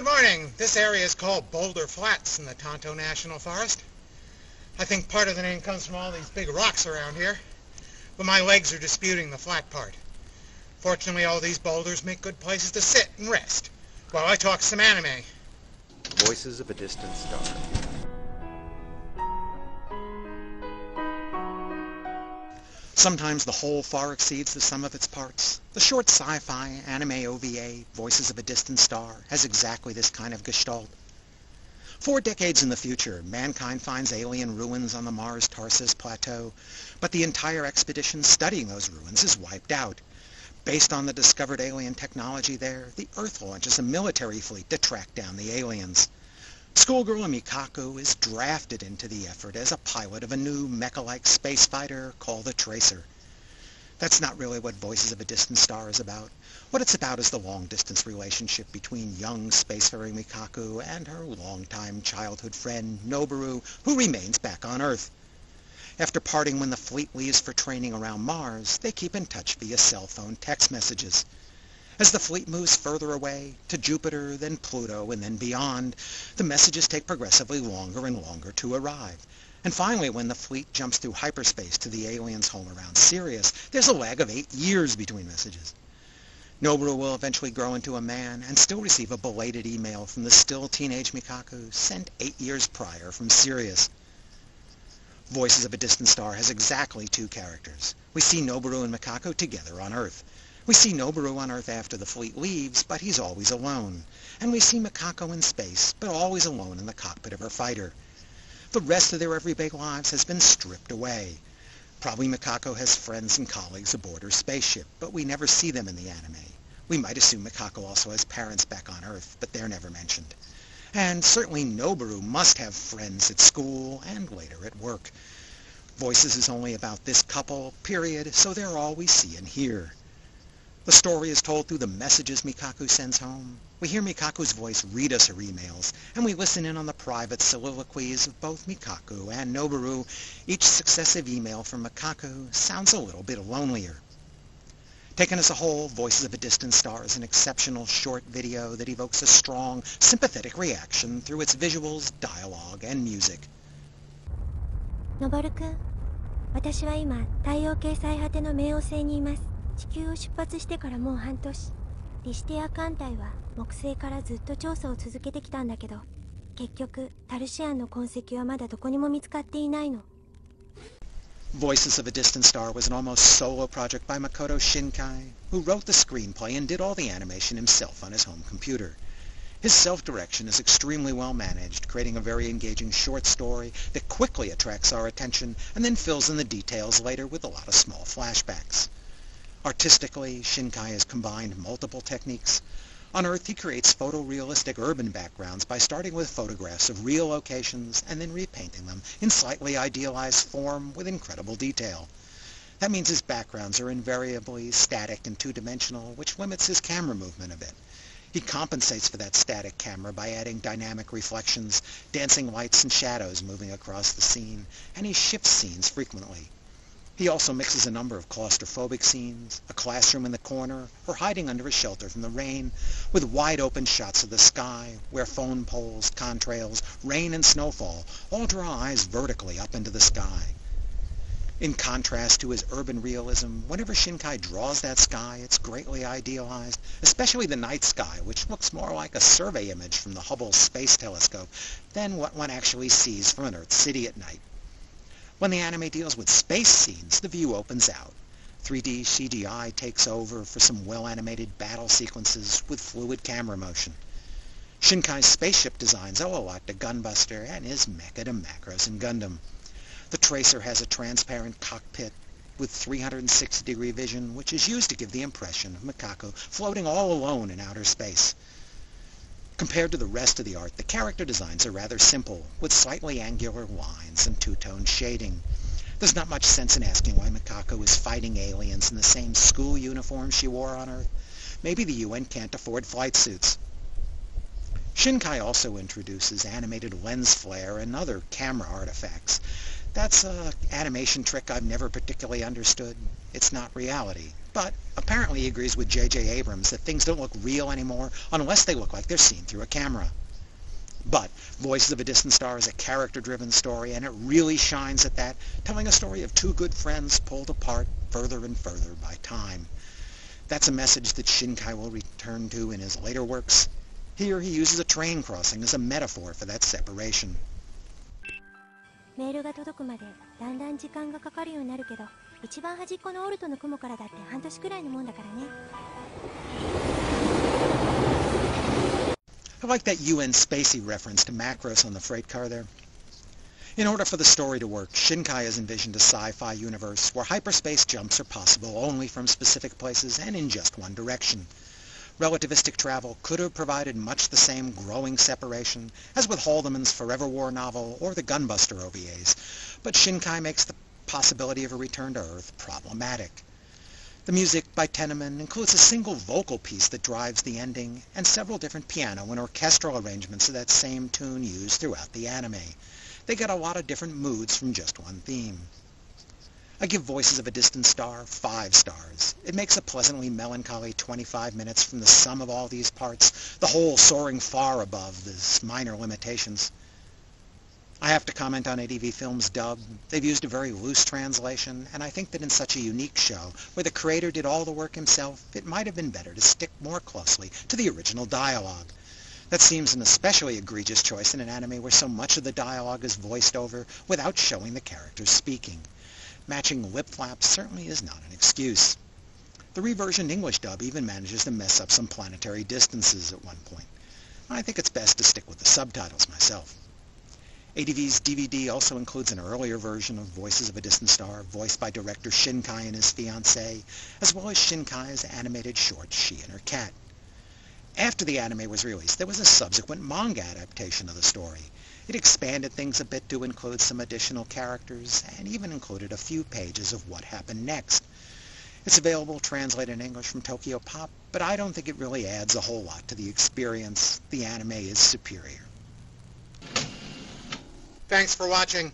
Good morning. This area is called Boulder Flats in the Tonto National Forest. I think part of the name comes from all these big rocks around here, but my legs are disputing the flat part. Fortunately, all these boulders make good places to sit and rest while I talk some anime. Voices of a Distant Star. Sometimes the whole far exceeds the sum of its parts. The short sci-fi anime OVA, Voices of a Distant Star, has exactly this kind of gestalt. 4 decades in the future, mankind finds alien ruins on the Mars-Tarsus Plateau, but the entire expedition studying those ruins is wiped out. Based on the discovered alien technology there, the Earth launches a military fleet to track down the aliens. Schoolgirl Mikaku is drafted into the effort as a pilot of a new mecha-like space fighter called the Tracer. That's not really what Voices of a Distant Star is about. What it's about is the long-distance relationship between young spacefaring Mikaku and her longtime childhood friend Noboru, who remains back on Earth. After parting when the fleet leaves for training around Mars, they keep in touch via cell phone text messages. As the fleet moves further away, to Jupiter, then Pluto, and then beyond, the messages take progressively longer and longer to arrive. And finally, when the fleet jumps through hyperspace to the aliens' home around Sirius, there's a lag of 8 years between messages. Noboru will eventually grow into a man and still receive a belated email from the still teenage Mikaku sent 8 years prior from Sirius. Voices of a Distant Star has exactly 2 characters. We see Noboru and Mikaku together on Earth. We see Noboru on Earth after the fleet leaves, but he's always alone. And we see Mikaku in space, but always alone in the cockpit of her fighter. The rest of their everyday lives has been stripped away. Probably Mikaku has friends and colleagues aboard her spaceship, but we never see them in the anime. We might assume Mikaku also has parents back on Earth, but they're never mentioned. And certainly Noboru must have friends at school and later at work. Voices is only about this couple, period, so they're all we see and hear. The story is told through the messages Mikaku sends home. We hear Mikaku's voice read us her emails, and we listen in on the private soliloquies of both Mikaku and Noboru. Each successive email from Mikaku sounds a little bit lonelier. Taken as a whole, Voices of a Distant Star is an exceptional short video that evokes a strong, sympathetic reaction through its visuals, dialogue, and music. のぼるくん、私は今、太陽系最果ての冥王星にいます。地球を出発してからもう半年。リシテア艦隊は木星からずっと調査を続けてきたんだけど、結局タルシアンの痕跡はまだどこにも見つかっていないの。Voices of a Distant Star was an almost solo project by Makoto Shinkai, who wrote the screenplay and did all the animation himself on his home computer. His self-direction is extremely well managed, creating a very engaging short story that quickly attracts our attention and then fills in the details later with a lot of small flashbacks. Artistically, Shinkai has combined multiple techniques. On Earth, he creates photorealistic urban backgrounds by starting with photographs of real locations and then repainting them in slightly idealized form with incredible detail. That means his backgrounds are invariably static and two-dimensional, which limits his camera movement a bit. He compensates for that static camera by adding dynamic reflections, dancing lights and shadows moving across the scene, and he shifts scenes frequently. He also mixes a number of claustrophobic scenes, a classroom in the corner, or hiding under a shelter from the rain, with wide-open shots of the sky, where phone poles, contrails, rain and snowfall all draw eyes vertically up into the sky. In contrast to his urban realism, whenever Shinkai draws that sky, it's greatly idealized, especially the night sky, which looks more like a survey image from the Hubble Space Telescope than what one actually sees from an Earth city at night. When the anime deals with space scenes, the view opens out. 3D CGI takes over for some well-animated battle sequences with fluid camera motion. Shinkai's spaceship designs owe a lot to Gunbuster and his mecha to Macros and Gundam. The Tracer has a transparent cockpit with 360-degree vision, which is used to give the impression of Mikaku floating all alone in outer space. Compared to the rest of the art, the character designs are rather simple, with slightly angular lines and two-tone shading. There's not much sense in asking why Mikaku is fighting aliens in the same school uniform she wore on Earth. Maybe the UN can't afford flight suits. Shinkai also introduces animated lens flare and other camera artifacts. That's an animation trick I've never particularly understood. It's not reality, But apparently he agrees with J.J. Abrams that things don't look real anymore unless they look like they're seen through a camera. But Voices of a Distant Star is a character-driven story, and it really shines at that, telling a story of two good friends pulled apart further and further by time. That's a message that Shinkai will return to in his later works. Here he uses a train crossing as a metaphor for that separation. メールが届くまでだんだん時間がかかるようになるけど、一番端っこのオルトの雲からだって半年くらいのもんだからね。I like that UN Spacey reference to Macros on the freight car there. In order for the story to work, Shinkai has envisioned a sci-fi universe where hyperspace jumps are possible only from specific places and in just one direction. Relativistic travel could have provided much the same growing separation as with Haldeman's Forever War novel or the Gunbuster OVAs, but Shinkai makes the possibility of a return to Earth problematic. The music by Teneman includes a single vocal piece that drives the ending, and several different piano and orchestral arrangements of that same tune used throughout the anime. They get a lot of different moods from just one theme. I give Voices of a Distant Star 5 stars. It makes a pleasantly melancholy 25 minutes from the sum of all these parts, the whole soaring far above the minor limitations. I have to comment on ADV Films' dub. They've used a very loose translation, and I think that in such a unique show, where the creator did all the work himself, it might have been better to stick more closely to the original dialogue. That seems an especially egregious choice in an anime where so much of the dialogue is voiced over without showing the characters speaking. Matching lip flaps certainly is not an excuse. The reversioned English dub even manages to mess up some planetary distances at one point. I think it's best to stick with the subtitles myself. ADV's DVD also includes an earlier version of Voices of a Distant Star, voiced by director Shinkai and his fiancée, as well as Shinkai's animated short She and Her Cat. After the anime was released, there was a subsequent manga adaptation of the story. It expanded things a bit to include some additional characters, and even included a few pages of what happened next. It's available translated in English from Tokyo Pop, but I don't think it really adds a whole lot to the experience. The anime is superior. Thanks for watching.